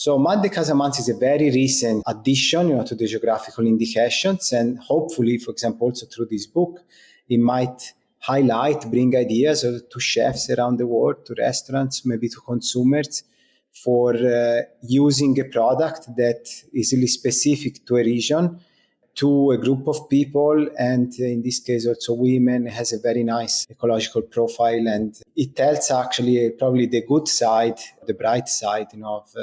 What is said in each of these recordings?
So Mal de Casamance is a very recent addition, to the geographical indications. And hopefully, for example, also through this book, it might bring ideas to chefs around the world, to restaurants, maybe to consumers, for using a product that is really specific to a region, to a group of people, and in this case also women, has a very nice ecological profile, and it tells actually probably the good side, the bright side, of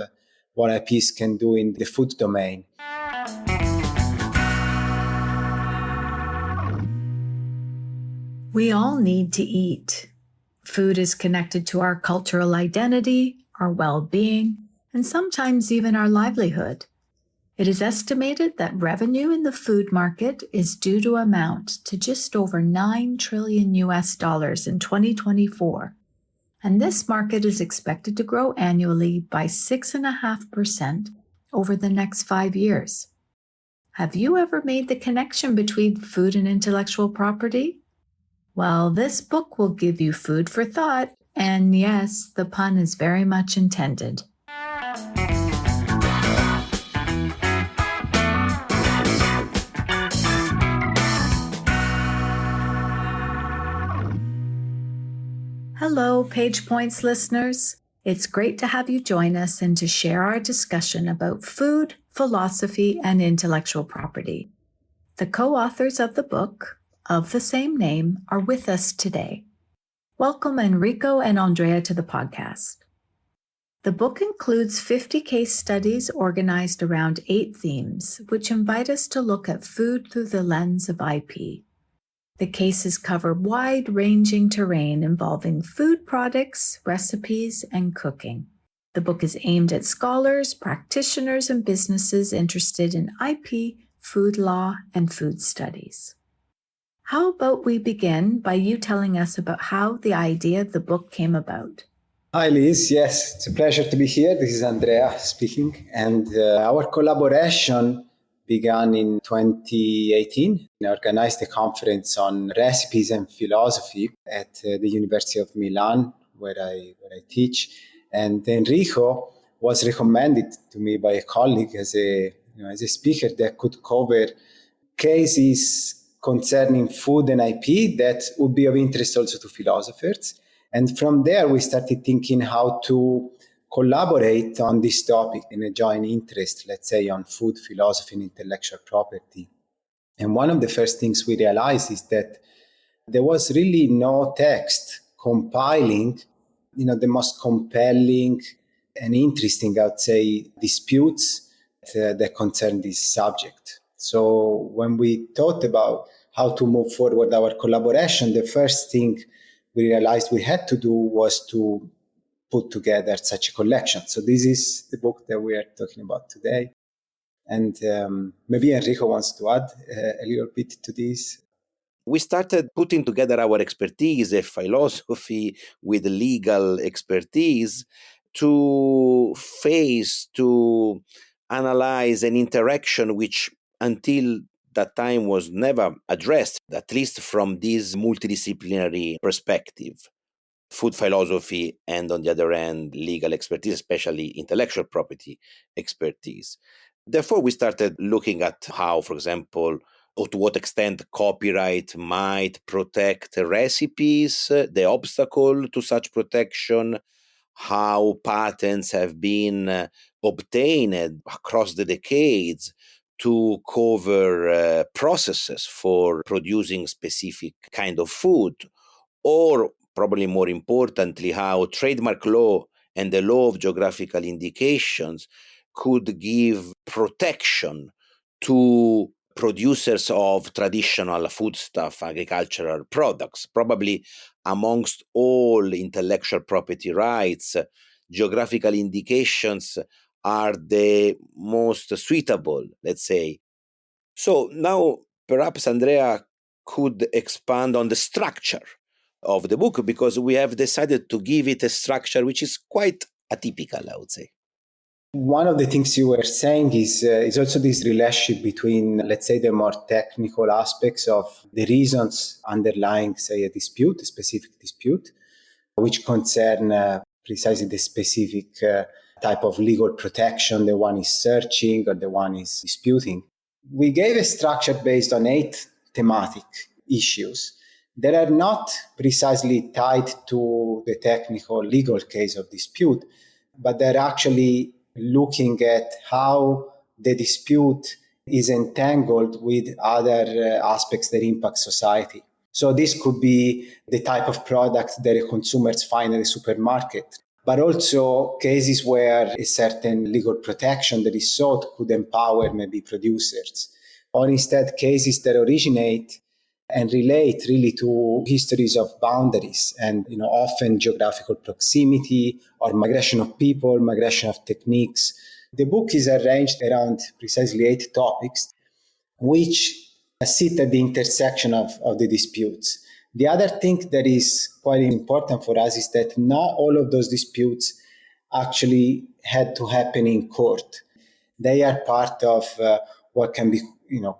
what IPs can do in the food domain. We all need to eat. Food is connected to our cultural identity, our well-being, and sometimes even our livelihood. It is estimated that revenue in the food market is due to amount to just over $9 trillion in 2024. And this market is expected to grow annually by 6.5% over the next 5 years. Have you ever made the connection between food and intellectual property? Well, this book will give you food for thought, and yes, the pun is very much intended. Hello, Page Points listeners. It's great to have you join us and to share our discussion about food, philosophy, and intellectual property. The co-authors of the book, of the same name, are with us today. Welcome Enrico and Andrea to the podcast. The book includes 50 case studies organized around 8 themes, which invite us to look at food through the lens of IP. The cases cover wide-ranging terrain involving food products, recipes, and cooking. The book is aimed at scholars, practitioners, and businesses interested in IP, food law, and food studies. How about we begin by you telling us about how the idea of the book came about? Hi, Liz. Yes, it's a pleasure to be here. This is Andrea speaking. And our collaboration began in 2018. We organized a conference on recipes and philosophy at the University of Milan, where I teach. And Enrico was recommended to me by a colleague as a speaker that could cover cases concerning food and IP that would be of interest also to philosophers. And from there, we started thinking how to collaborate on this topic in a joint interest, let's say, on food, philosophy, and intellectual property. And one of the first things we realized is that there was really no text compiling, the most compelling and interesting, I would say, disputes that concern this subject. So when we thought about how to move forward our collaboration, the first thing we realized we had to do was to put together such a collection. So this is the book that we are talking about today. And maybe Enrico wants to add a little bit to this. We started putting together our expertise, a philosophy with legal expertise, to analyze an interaction which until that time was never addressed, at least from this multidisciplinary perspective. Food philosophy and, on the other hand, legal expertise, especially intellectual property expertise. Therefore, we started looking at how, for example, or to what extent copyright might protect recipes, the obstacle to such protection, how patents have been obtained across the decades to cover processes for producing specific kind of food, or probably more importantly, how trademark law and the law of geographical indications could give protection to producers of traditional foodstuff, agricultural products. Probably amongst all intellectual property rights, geographical indications are the most suitable, let's say. So now perhaps Andrea could expand on the structure of the book, because we have decided to give it a structure which is quite atypical, I would say. One of the things you were saying is also this relationship between, let's say, the more technical aspects of the reasons underlying, say, a specific dispute, which concern precisely the specific type of legal protection the one is searching or the one is disputing. We gave a structure based on 8 thematic issues that are not precisely tied to the technical legal case of dispute, but they're actually looking at how the dispute is entangled with other aspects that impact society. So this could be the type of product that consumers find at a supermarket, but also cases where a certain legal protection that is sought could empower maybe producers, or instead cases that originate and relate really to histories of boundaries and often geographical proximity or migration of people, migration of techniques. The book is arranged around precisely 8 topics which sit at the intersection of the disputes. The other thing that is quite important for us is that not all of those disputes actually had to happen in court. They are part of what can be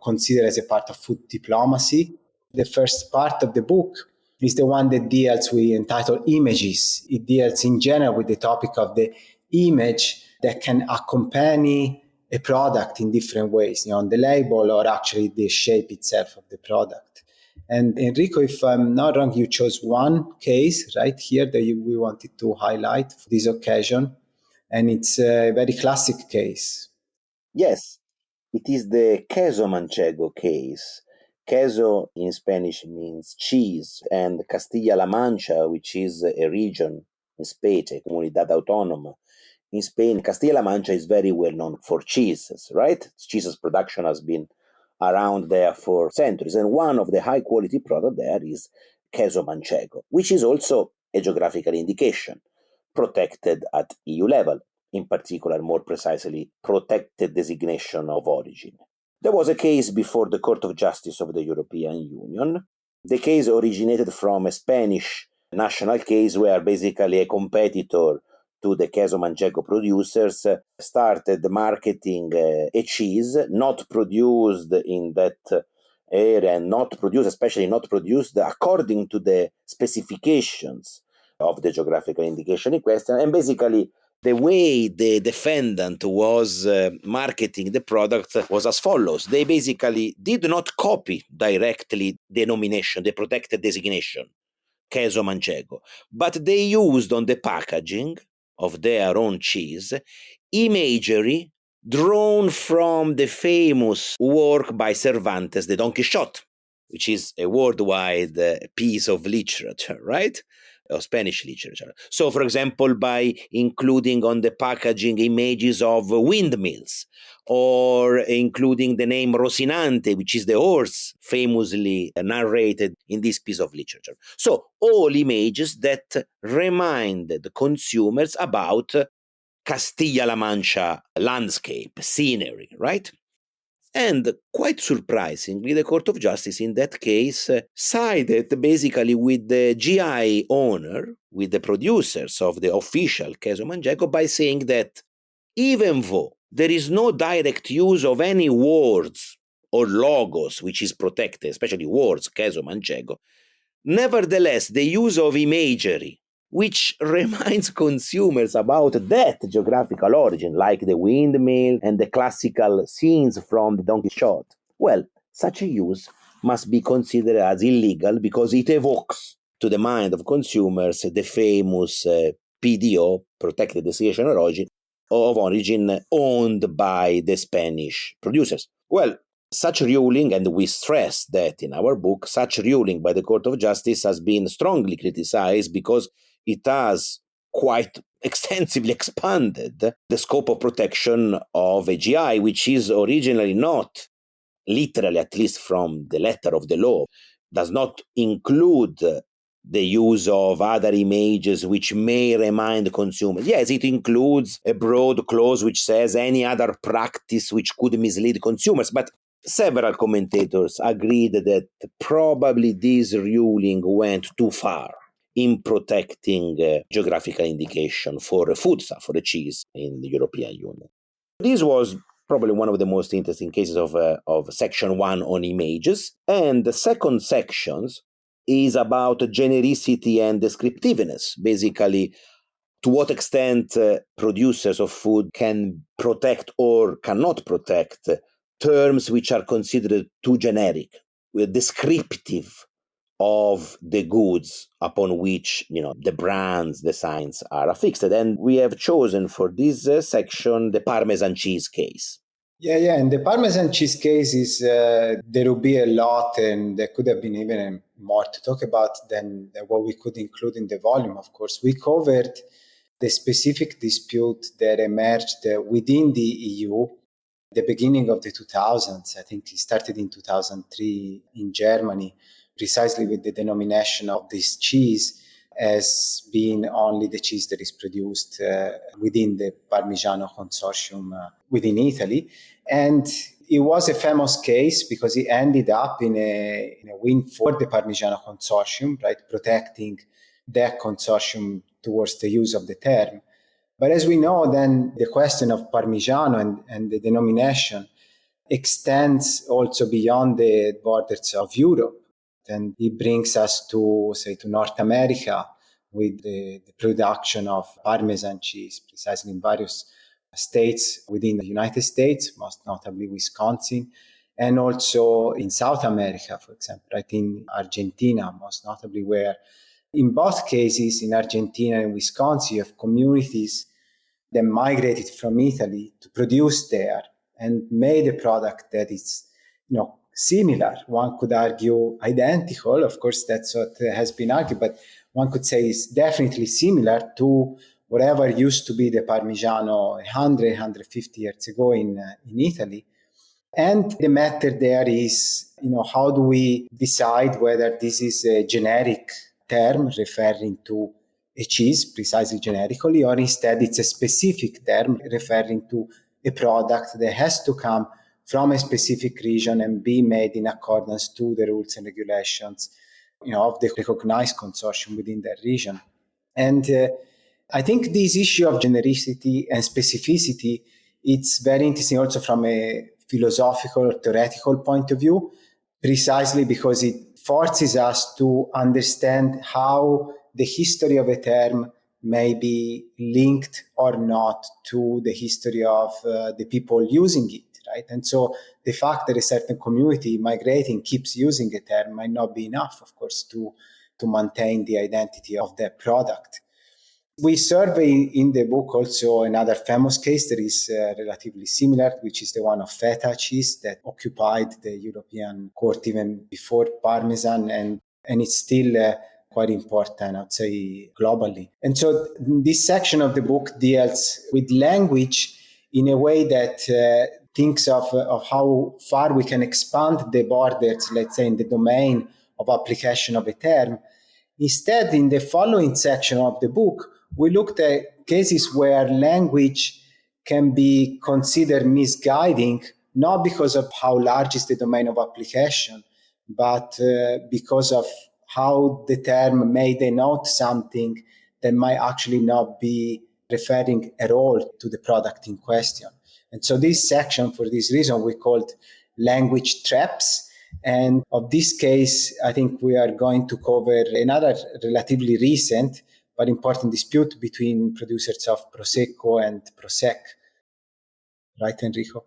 considered as a part of food diplomacy. The first part of the book is the one that deals with entitled images. It deals in general with the topic of the image that can accompany a product in different ways, on the label or actually the shape itself of the product. And Enrico, if I'm not wrong, you chose one case right here that we wanted to highlight for this occasion. And it's a very classic case. Yes, it is the queso manchego case. Queso in Spanish means cheese, and Castilla-La Mancha, which is a region in Spain, a comunidad autónoma in Spain, Castilla-La Mancha is very well known for cheeses, right? Cheeses production has been around there for centuries, and one of the high quality products there is queso manchego, which is also a geographical indication protected at EU level, in particular, more precisely, protected designation of origin. There was a case before the Court of Justice of the European Union. The case originated from a Spanish national case where basically a competitor to the queso manchego producers started marketing a cheese not produced in that area and especially not produced according to the specifications of the geographical indication in question. And basically, the way the defendant was marketing the product was as follows. They basically did not copy directly the nomination, the protected designation, queso manchego, but they used on the packaging of their own cheese imagery drawn from the famous work by Cervantes, the Don Quixote, which is a worldwide piece of literature, right? Of Spanish literature. So, for example, by including on the packaging images of windmills, or including the name Rocinante, which is the horse famously narrated in this piece of literature. So, all images that reminded consumers about Castilla-La Mancha landscape, scenery, right? And quite surprisingly, the Court of Justice in that case sided basically with the GI owner, with the producers of the official queso manchego, by saying that even though there is no direct use of any words or logos which is protected, especially words, queso manchego, nevertheless, the use of imagery which reminds consumers about that geographical origin, like the windmill and the classical scenes from the Don Quixote, well, such a use must be considered as illegal because it evokes to the mind of consumers the famous PDO, protected designation of origin, owned by the Spanish producers. Well, such ruling, and we stress that in our book, such ruling by the Court of Justice has been strongly criticized because it has quite extensively expanded the scope of protection of AGI, which is originally not, literally, at least from the letter of the law, does not include the use of other images which may remind consumers. Yes, it includes a broad clause which says any other practice which could mislead consumers, but several commentators agreed that probably this ruling went too far in protecting geographical indication for a foodstuff, for a cheese in the European Union. This was probably one of the most interesting cases of Section 1 on images. And the second section is about genericity and descriptiveness. Basically, to what extent producers of food can protect or cannot protect terms which are considered too generic, descriptive of the goods upon which the brands, the signs are affixed. And we have chosen for this section the Parmesan cheese case. Yeah. And the Parmesan cheese case is, there will be a lot, and there could have been even more to talk about than what we could include in the volume, of course. We covered the specific dispute that emerged within the EU at the beginning of the 2000s. I think it started in 2003 in Germany, precisely with the denomination of this cheese as being only the cheese that is produced within the Parmigiano consortium within Italy. And it was a famous case because it ended up in a win for the Parmigiano consortium, right, protecting that consortium towards the use of the term. But as we know, then the question of Parmigiano and the denomination extends also beyond the borders of Europe. And it brings us to North America with the production of Parmesan cheese, precisely in various states within the United States, most notably Wisconsin, and also in South America, for example, right, in Argentina, most notably, where in both cases, in Argentina and Wisconsin, you have communities that migrated from Italy to produce there and made a product that is, similar. One could argue identical. Of course, that's what has been argued, but one could say it's definitely similar to whatever used to be the Parmigiano 100, 150 years ago in Italy. And the matter there is, how do we decide whether this is a generic term referring to a cheese, precisely generically, or instead it's a specific term referring to a product that has to come from a specific region and be made in accordance to the rules and regulations, of the recognized consortium within that region. And I think this issue of genericity and specificity, it's very interesting also from a philosophical, theoretical point of view, precisely because it forces us to understand how the history of a term may be linked or not to the history of the people using it, right? And so the fact that a certain community migrating keeps using a term might not be enough, of course, to maintain the identity of that product. We survey in the book also another famous case that is relatively similar, which is the one of feta cheese that occupied the European court even before Parmesan, and it's still quite important, I'd say, globally. And so this section of the book deals with language in a way that thinks of how far we can expand the borders, let's say, in the domain of application of a term. Instead, in the following section of the book, we looked at cases where language can be considered misguiding, not because of how large is the domain of application, but because of how the term may denote something that might actually not be referring at all to the product in question. And so this section, for this reason, we called language traps. And of this case, I think we are going to cover another relatively recent but important dispute between producers of Prosecco and Prosec. Right, Enrico?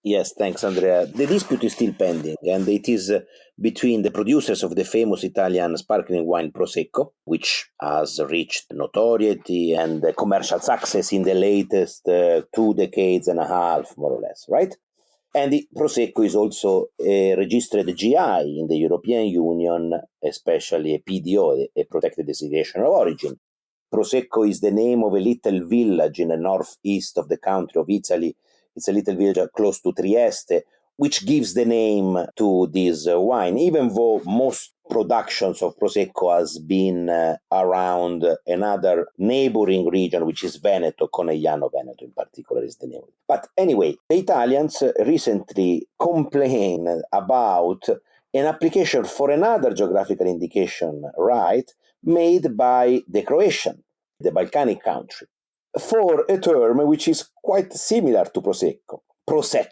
Yes, thanks, Andrea. The dispute is still pending, and it is between the producers of the famous Italian sparkling wine Prosecco, which has reached notoriety and commercial success in the latest 2 decades and a half, more or less, right? And the Prosecco is also a registered GI in the European Union, especially a PDO, a protected designation of origin. Prosecco is the name of a little village in the northeast of the country of Italy. It's a little village close to Trieste, which gives the name to this wine, even though most productions of Prosecco has been around another neighboring region, which is Veneto, Conegliano Veneto in particular is the name. But anyway, the Italians recently complained about an application for another geographical indication, right, made by the Croatian, the Balkanic country, for a term which is quite similar to Prosecco, Prosec.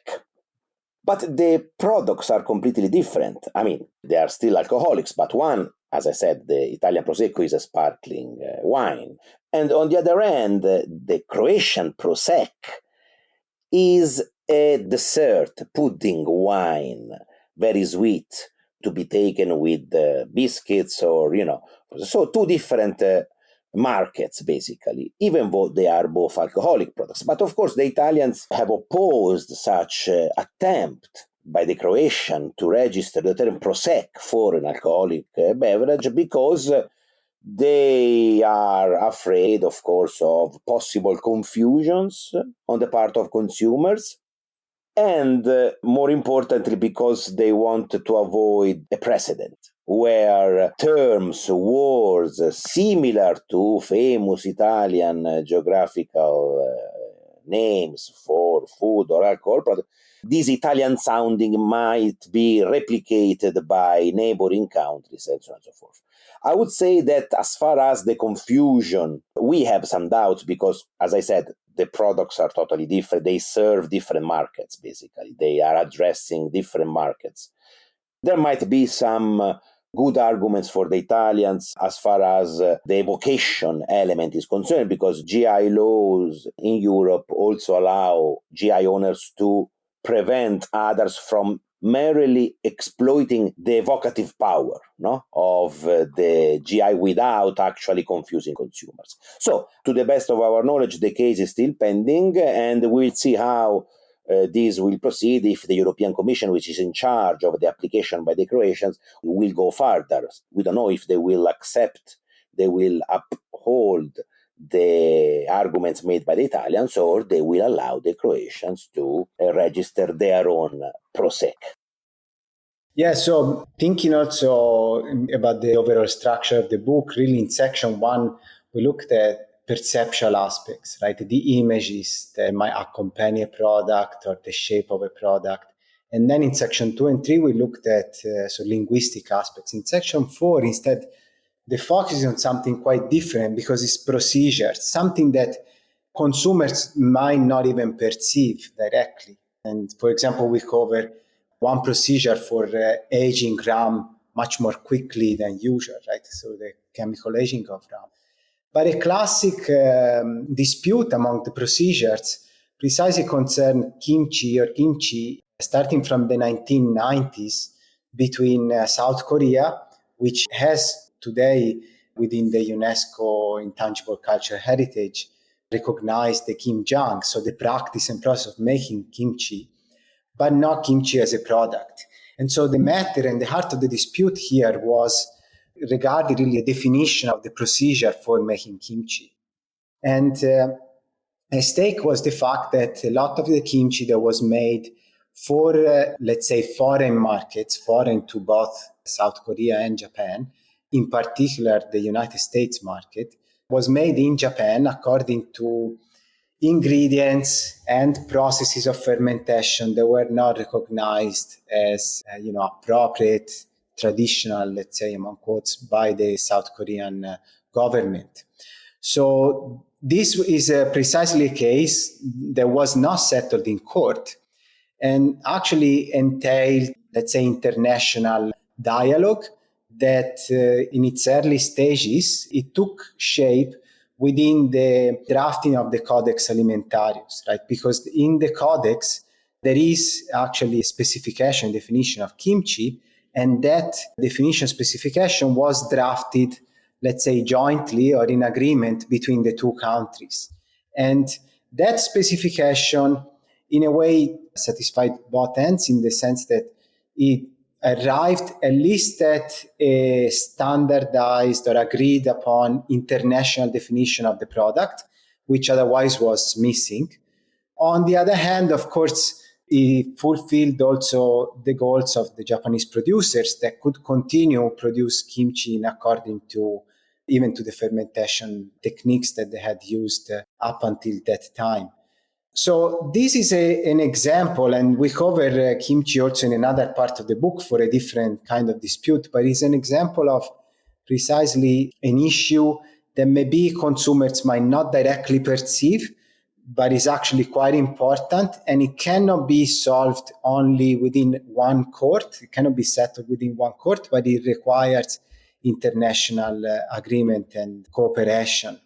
But the products are completely different. I mean, they are still alcoholics, but one, as I said, the Italian Prosecco is a sparkling wine. And on the other hand, the Croatian Prosecco is a dessert pudding wine, very sweet, to be taken with biscuits or, So two different markets, basically, even though they are both alcoholic products. But of course, the Italians have opposed such attempt by the Croatian to register the term Prosecco for an alcoholic beverage because they are afraid, of course, of possible confusions on the part of consumers. And more importantly, because they want to avoid a precedent where terms, words similar to famous Italian geographical names for food or alcohol products, this Italian sounding might be replicated by neighboring countries and so on and so forth. I would say that as far as the confusion, we have some doubts because, as I said, the products are totally different. They serve different markets, basically. They are addressing different markets. There might be some good arguments for the Italians as far as the evocation element is concerned, because GI laws in Europe also allow GI owners to prevent others from merely exploiting the evocative power of the GI without actually confusing consumers. So, to the best of our knowledge, the case is still pending, and we'll see how this will proceed if the European Commission, which is in charge of the application by the Croatians, will go further. We don't know if they will uphold the arguments made by the Italians, or they will allow the Croatians to register their own Prosecco. Yeah, so thinking also about the overall structure of the book, really in section 1, we looked at perceptual aspects, right? The images that might accompany a product or the shape of a product. And then in section 2 and 3, we looked at linguistic aspects. In section 4, instead, the focus is on something quite different because it's procedure, something that consumers might not even perceive directly. And for example, we cover one procedure for aging rum much more quickly than usual, right? So the chemical aging of rum. But a classic dispute among the procedures precisely concerned kimchi starting from the 1990s between South Korea, which has today within the UNESCO Intangible Cultural Heritage recognized the kimjang, so the practice and process of making kimchi, but not kimchi as a product. And so the matter and the heart of the dispute here was regarding really a definition of the procedure for making kimchi. And at stake was the fact that a lot of the kimchi that was made for, let's say, foreign markets, foreign to both South Korea and Japan, in particular the United States market, was made in Japan according to ingredients and processes of fermentation that were not recognized as appropriate, traditional, let's say, among quotes, by the South Korean government. So this is precisely a case that was not settled in court and actually entailed, let's say, international dialogue that in its early stages, it took shape within the drafting of the Codex Alimentarius, right? Because in the Codex, there is actually a specification, definition of kimchi, and that definition specification was drafted, let's say, jointly or in agreement between the two countries. And that specification, in a way, satisfied both ends in the sense that it arrived at least at a standardized or agreed upon international definition of the product, which otherwise was missing. On the other hand, of course, it fulfilled also the goals of the Japanese producers that could continue produce kimchi in according to even to the fermentation techniques that they had used up until that time. So this is an example, and we cover kimchi also in another part of the book for a different kind of dispute, but it's an example of precisely an issue that maybe consumers might not directly perceive, but is actually quite important, and it cannot be solved only within one court. It cannot be settled within one court, but it requires international agreement and cooperation.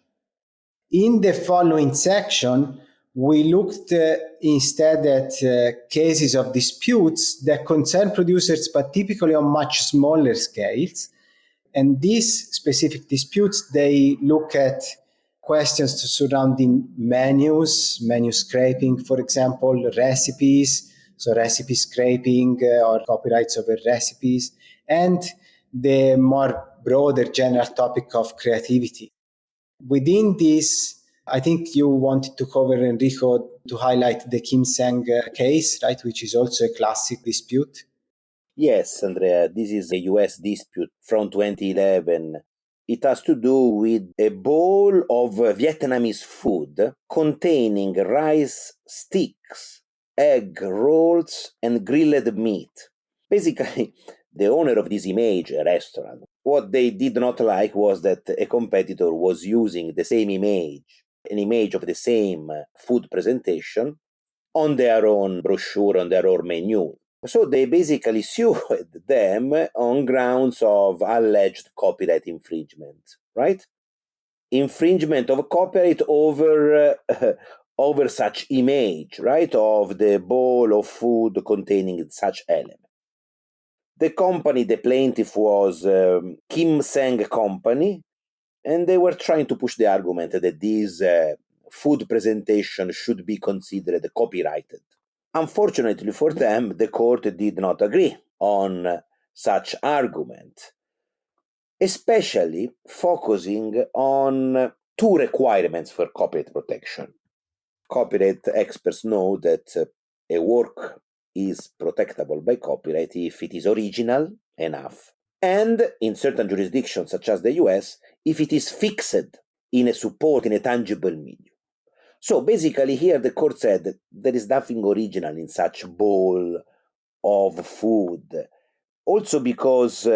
In the following section, we looked instead at cases of disputes that concern producers, but typically on much smaller scales. And these specific disputes, they look at questions surrounding menus, menu scraping, for example, recipes, so recipe scraping or copyrights over recipes, and the more broader general topic of creativity. Within this, I think you wanted to cover, Enrico, to highlight the Kim Seng case, right, which is also a classic dispute. Yes, Andrea, this is a US dispute from 2011. It has to do with a bowl of Vietnamese food containing rice sticks, egg rolls, and grilled meat. Basically, the owner of this image, a restaurant, what they did not like was that a competitor was using the same image, an image of the same food presentation, on their own brochure, on their own menu. So they basically sued them on grounds of alleged copyright infringement, right? Infringement of copyright over over such image, right, of the bowl of food containing such element. The company, the plaintiff, was Kim Seng Company, and they were trying to push the argument that this food presentation should be considered copyrighted. Unfortunately for them, the court did not agree on such argument, especially focusing on two requirements for copyright protection. Copyright experts know that a work is protectable by copyright if it is original enough, and in certain jurisdictions, such as the US, if it is fixed in a tangible medium. So basically here the court said there is nothing original in such bowl of food. Also because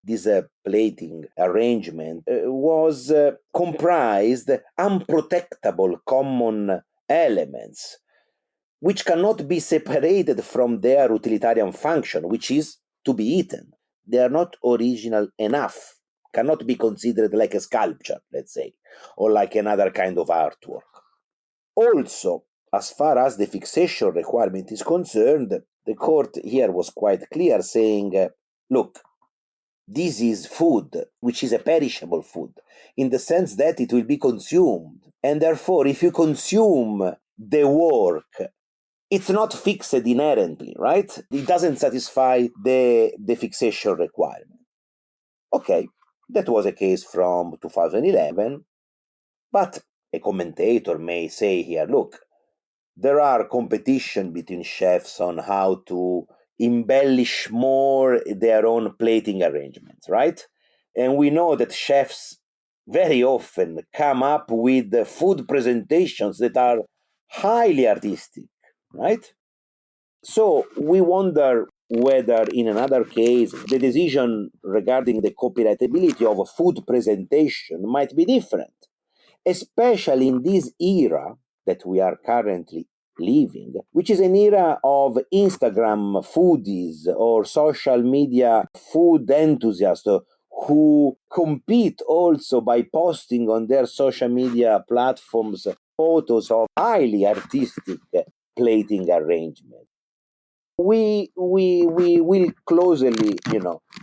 this plating arrangement was comprised unprotectable common elements which cannot be separated from their utilitarian function, which is to be eaten. They are not original enough, cannot be considered like a sculpture, let's say, or like another kind of artwork. Also, as far as the fixation requirement is concerned, the court here was quite clear, saying, look, this is food, which is a perishable food, in the sense that it will be consumed. And therefore, if you consume the work, it's not fixed inherently, right? It doesn't satisfy the fixation requirement. Okay, that was a case from 2011, but a commentator may say here, look, there are competition between chefs on how to embellish more their own plating arrangements, right? And we know that chefs very often come up with food presentations that are highly artistic, right? So we wonder whether in another case the decision regarding the copyrightability of a food presentation might be different, especially in this era that we are currently living, which is an era of Instagram foodies or social media food enthusiasts who compete also by posting on their social media platforms photos of highly artistic plating arrangements. We will closely,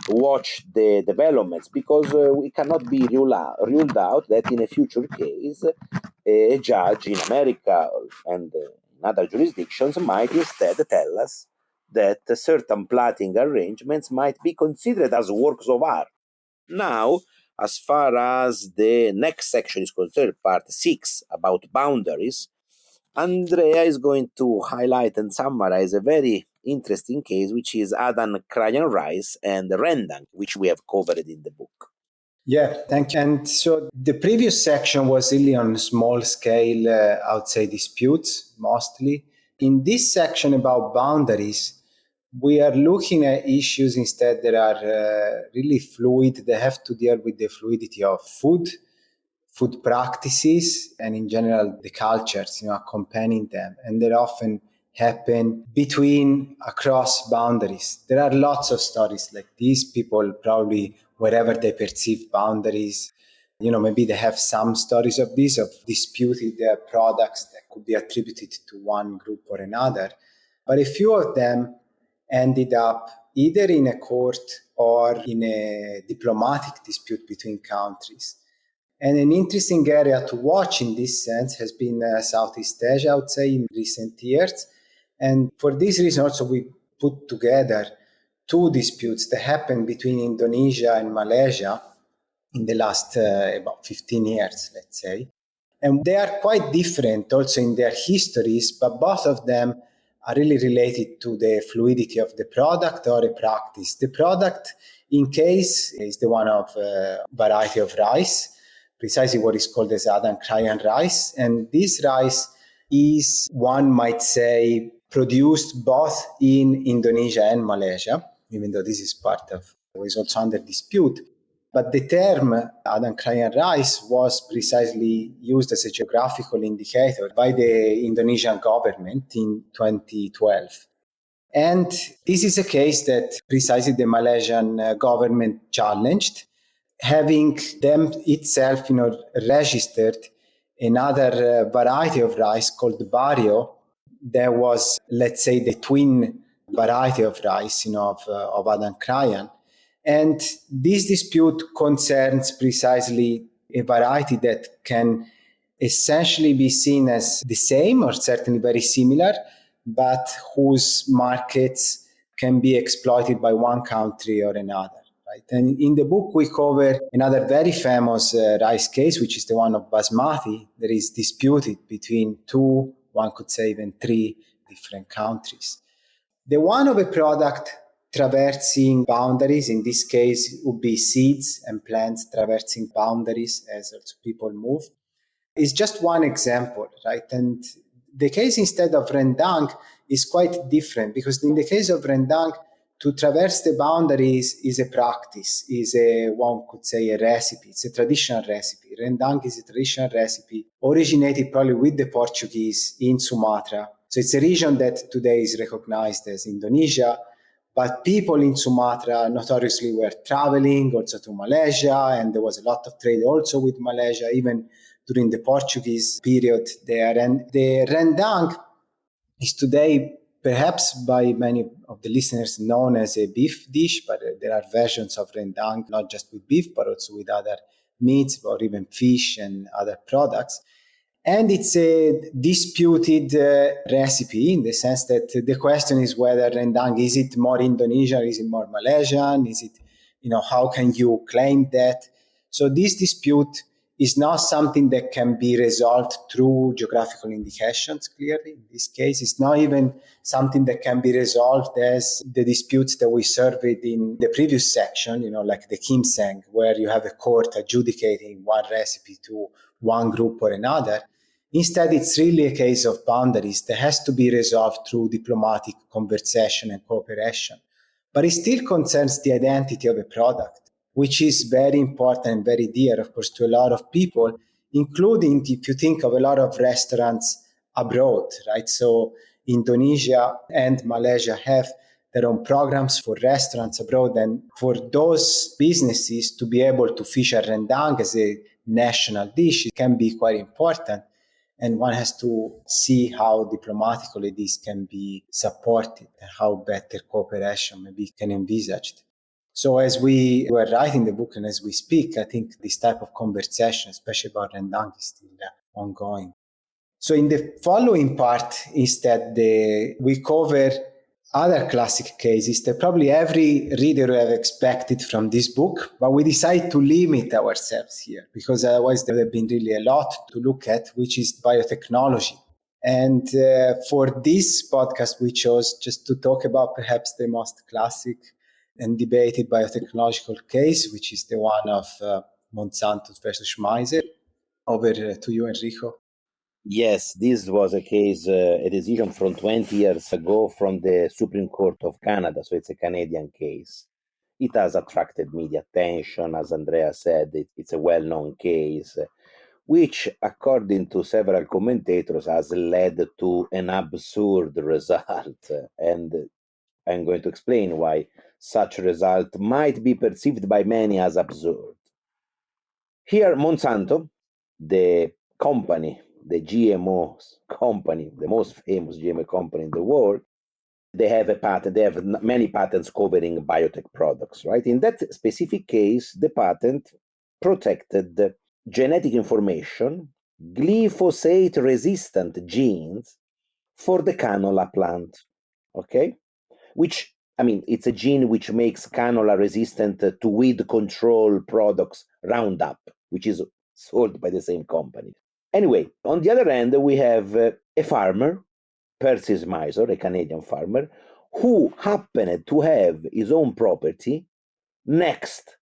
watch the developments, because we cannot be ruled out that in a future case, a judge in America and in other jurisdictions might instead tell us that certain plating arrangements might be considered as works of art. Now, as far as the next section is concerned, part 6, about boundaries, Andrea is going to highlight and summarize a very interesting case, which is Adam Krayan Rice and Rendang, which we have covered in the book. Yeah, thank you. And so the previous section was really on small scale, I would say, disputes mostly. In this section about boundaries, we are looking at issues instead that are really fluid. They have to deal with the fluidity of food. food practices and in general the cultures, accompanying them. And they often happen across boundaries. There are lots of stories like these. People probably, wherever they perceive boundaries, maybe they have some stories of this, of disputed products that could be attributed to one group or another. But a few of them ended up either in a court or in a diplomatic dispute between countries. And an interesting area to watch in this sense has been Southeast Asia, I would say, in recent years. And for this reason, also, we put together two disputes that happened between Indonesia and Malaysia in the last about 15 years, let's say. And they are quite different also in their histories, but both of them are really related to the fluidity of the product or a practice. The product, in case, is the one of variety of rice, precisely what is called as Adam Krayan rice. And this rice is, one might say, produced both in Indonesia and Malaysia, even though this is part of what is also under dispute. But the term Adam Krayan rice was precisely used as a geographical indicator by the Indonesian government in 2012. And this is a case that precisely the Malaysian government challenged, having them itself, registered another variety of rice called Barrio. There was, let's say, the twin variety of rice, of Adam Krayan. And this dispute concerns precisely a variety that can essentially be seen as the same or certainly very similar, but whose markets can be exploited by one country or another. Right? And in the book, we cover another very famous rice case, which is the one of Basmati, that is disputed between two, one could say even three different countries. The one of a product traversing boundaries, in this case, would be seeds and plants traversing boundaries as also people move, is just one example, right? And the case instead of rendang is quite different, because in the case of rendang, to traverse the boundaries is a practice, one could say a recipe. It's a traditional recipe. Rendang is a traditional recipe originated probably with the Portuguese in Sumatra. So it's a region that today is recognized as Indonesia, but people in Sumatra notoriously were traveling also to Malaysia, and there was a lot of trade also with Malaysia, even during the Portuguese period there. And the rendang is today perhaps by many of the listeners known as a beef dish, but there are versions of rendang, not just with beef, but also with other meats or even fish and other products. And it's a disputed recipe in the sense that the question is whether rendang, is it more Indonesian, is it more Malaysian, is it, how can you claim that? So this dispute is not something that can be resolved through geographical indications, clearly. In this case, it's not even something that can be resolved as the disputes that we surveyed in the previous section, like the Kimseng, where you have a court adjudicating one recipe to one group or another. Instead, it's really a case of boundaries that has to be resolved through diplomatic conversation and cooperation. But it still concerns the identity of a product, which is very important and very dear, of course, to a lot of people, including if you think of a lot of restaurants abroad, right? So Indonesia and Malaysia have their own programs for restaurants abroad. And for those businesses to be able to feature rendang as a national dish, it can be quite important. And one has to see how diplomatically this can be supported and how better cooperation maybe can envisaged. So as we were writing the book and as we speak, I think this type of conversation, especially about rendang, is still ongoing. So in the following part, instead, we cover other classic cases that probably every reader would have expected from this book, but we decided to limit ourselves here because otherwise there would have been really a lot to look at, which is biotechnology. And for this podcast, we chose just to talk about perhaps the most classic and debated biotechnological case, which is the one of Monsanto versus Schmeiser. Over to you, Enrico. Yes, this was a case, a decision from 20 years ago from the Supreme Court of Canada, so it's a Canadian case. It has attracted media attention, as Andrea said, it's a well-known case. which, according to several commentators, has led to an absurd result. And I'm going to explain why such result might be perceived by many as absurd. Here, Monsanto, the company, the GMO company, the most famous GMO company in the world, they have a patent, they have many patents covering biotech products, right? In that specific case, the patent protected the genetic information, glyphosate-resistant genes for the canola plant, okay? Which, I mean, it's a gene which makes canola resistant to weed control products Roundup, which is sold by the same company. Anyway, on the other hand, we have a farmer, Percy Smyser, a Canadian farmer, who happened to have his own property next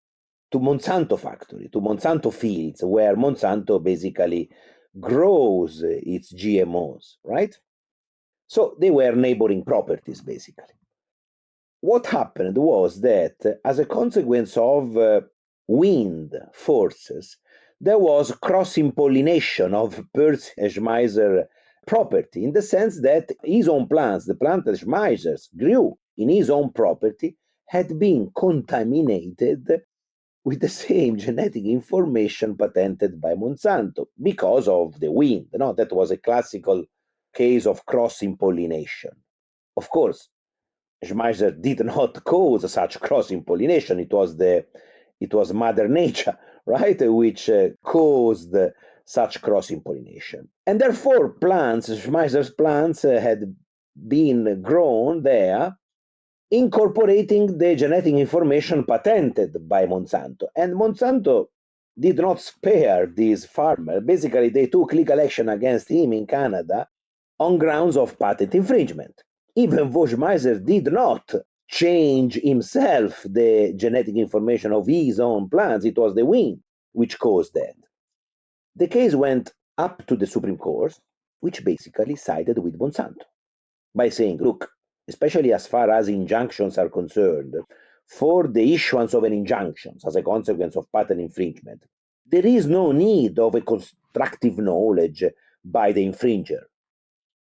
to Monsanto factory, to Monsanto fields, where Monsanto basically grows its GMOs, right? So they were neighboring properties, basically. What happened was that as a consequence of wind forces, there was cross-pollination of Percy Schmeiser property, in the sense that his own plants, the plant that Schmeiser grew in his own property, had been contaminated with the same genetic information patented by Monsanto because of the wind. No, that was a classical case of cross-pollination. Of course, Schmeiser did not cause such cross-pollination. It was Mother Nature, right, which caused such cross-pollination. And therefore, Schmeiser's plants had been grown there, incorporating the genetic information patented by Monsanto. And Monsanto did not spare this farmer. Basically, they took legal action against him in Canada on grounds of patent infringement. Even though Schmeiser did not change himself the genetic information of his own plants, it was the wind which caused that. The case went up to the Supreme Court, which basically sided with Monsanto by saying, look, especially as far as injunctions are concerned, for the issuance of an injunction as a consequence of patent infringement, there is no need of a constructive knowledge by the infringer.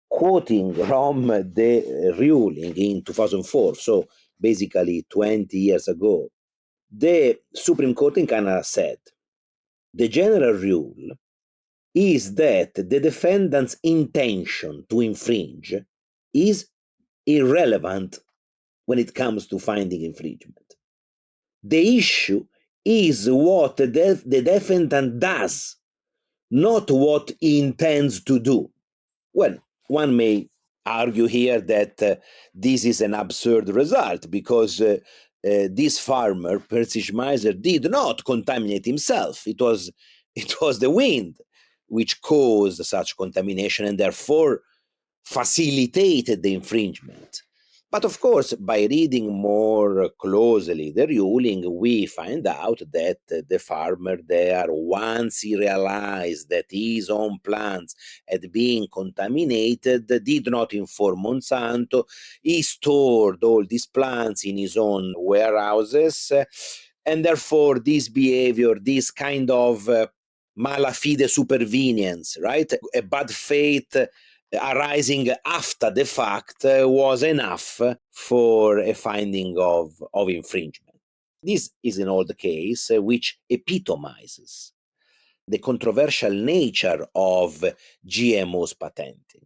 Quoting from the ruling in 2004, so basically 20 years ago, the Supreme Court in Canada said, the general rule is that the defendant's intention to infringe is irrelevant when it comes to finding infringement. The issue is what the defendant does, not what he intends to do. Well, one may argue here that this is an absurd result because this farmer, Percy Schmeiser, did not contaminate himself. It was the wind which caused such contamination and therefore facilitated the infringement. But of course, by reading more closely the ruling, we find out that the farmer there, once he realized that his own plants had been contaminated, did not inform Monsanto. He stored all these plants in his own warehouses, and therefore this behavior, this kind of malafide supervenience, right? A bad faith arising after the fact was enough for a finding of infringement. This is an old case which epitomizes the controversial nature of GMOs patenting.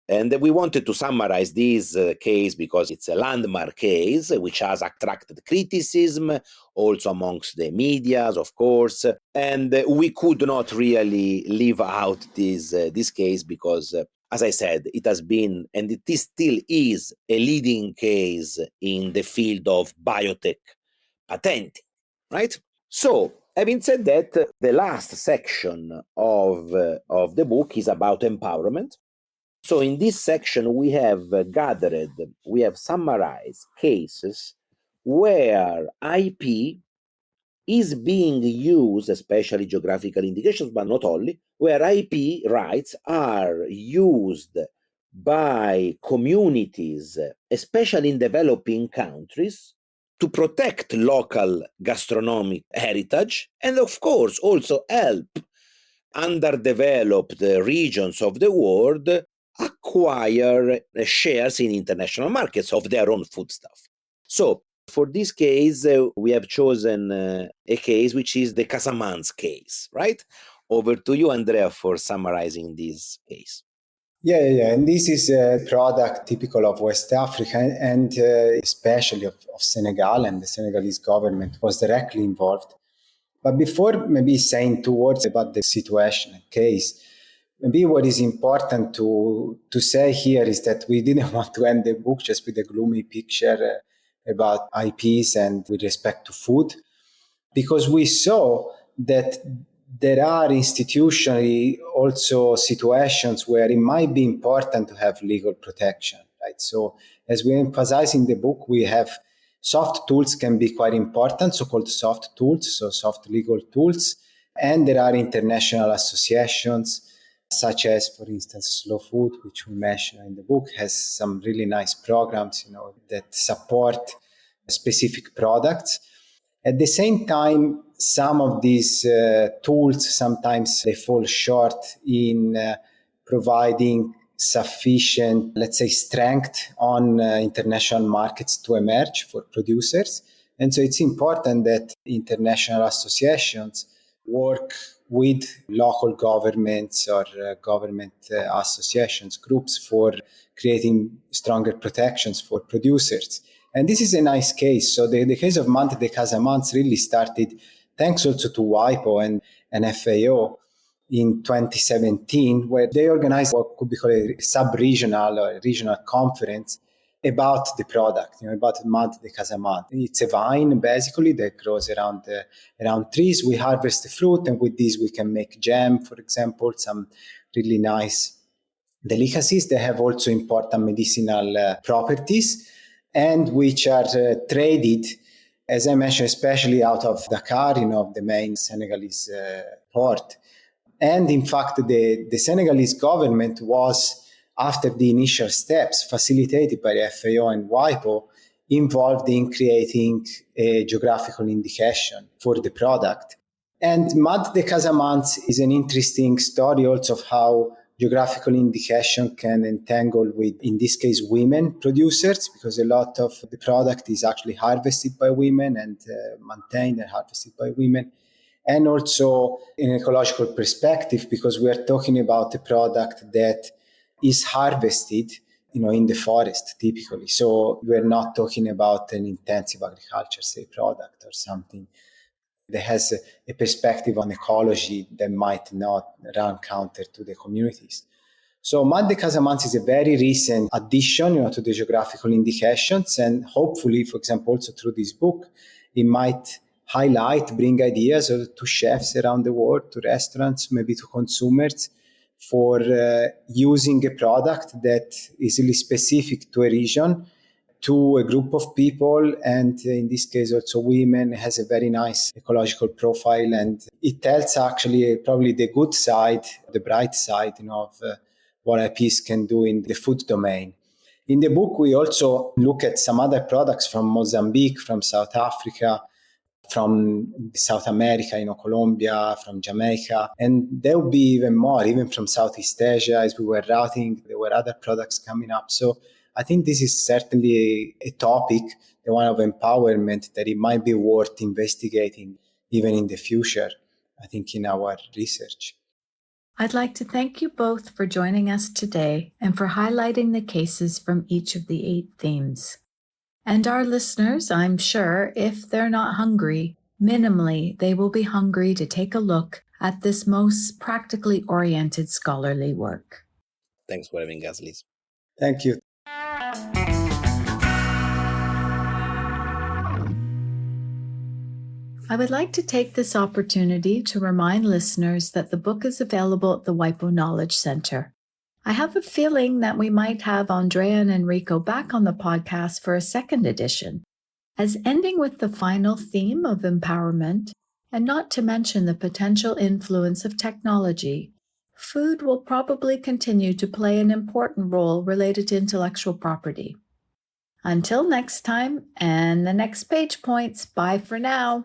And we wanted to summarize this case because it's a landmark case which has attracted criticism also amongst the medias, of course. And we could not really leave out this case because, as I said, it has been, and it is still is, a leading case in the field of biotech patenting, right? So, having said that, the last section of the book is about empowerment. So in this section, we have summarized cases where IP is being used, especially geographical indications, but not only, where IP rights are used by communities, especially in developing countries, to protect local gastronomic heritage and, of course, also help underdeveloped regions of the world acquire shares in international markets of their own foodstuff. So for this case, we have chosen a case which is the Casamance case, right? Over to you, Andrea, for summarizing this case. Yeah. And this is a product typical of West Africa and especially of Senegal, and the Senegalese government was directly involved. But before maybe saying 2 words about the situation and case, maybe what is important to say here is that we didn't want to end the book just with a gloomy picture about IPs and with respect to food, because we saw that there are institutionally also situations where it might be important to have legal protection, right? So as we emphasize in the book, we have soft tools can be quite important, so-called soft tools, so soft legal tools. And there are international associations, such as, for instance, Slow Food, which we mention in the book, has some really nice programs, that support specific products. At the same time, some of these tools, sometimes they fall short in providing sufficient, let's say, strength on international markets to emerge for producers. And so it's important that international associations work with local governments or government associations, groups, for creating stronger protections for producers. And this is a nice case. So the case of Monte de Casamance really started thanks also to WIPO and FAO in 2017, where they organized what could be called a sub-regional or regional conference about the product, about Monte de Casamance. It's a vine, basically, that grows around trees. We harvest the fruit, and with this we can make jam, for example, some really nice delicacies. They have also important medicinal properties, and which are traded, as I mentioned, especially out of Dakar, the main Senegalese port. And in fact, the Senegalese government was, after the initial steps facilitated by the FAO and WIPO, involved in creating a geographical indication for the product. And Monte de Casamance is an interesting story also of how geographical indication can entangle with, in this case, women producers, because a lot of the product is actually harvested by women and maintained and harvested by women. And also in an ecological perspective, because we are talking about a product that is harvested, in the forest typically. So we're not talking about an intensive agriculture, say, product or something that has a perspective on ecology that might not run counter to the communities. So Monte de Casamance is a very recent addition, to the geographical indications, and hopefully, for example, also through this book, it might bring ideas to chefs around the world, to restaurants, maybe to consumers, for using a product that is really specific to a region, to a group of people, and in this case also women, has a very nice ecological profile, and it tells actually probably the good side, the bright side, of what IPs can do in the food domain. In the book, we also look at some other products from Mozambique, from South Africa, from South America, Colombia, from Jamaica, and there will be even more, even from Southeast Asia. As we were routing, there were other products coming up. So I think this is certainly a topic, the one of empowerment, that it might be worth investigating even in the future, I think, in our research. I'd like to thank you both for joining us today and for highlighting the cases from each of the 8 themes. And our listeners, I'm sure, if they're not hungry, minimally, they will be hungry to take a look at this most practically oriented scholarly work. Thanks for having us, Liz. Thank you. I would like to take this opportunity to remind listeners that the book is available at the WIPO Knowledge Center. I have a feeling that we might have Andrea and Enrico back on the podcast for a second edition, as ending with the final theme of empowerment, and not to mention the potential influence of technology, food will probably continue to play an important role related to intellectual property. Until next time and the next page points, bye for now.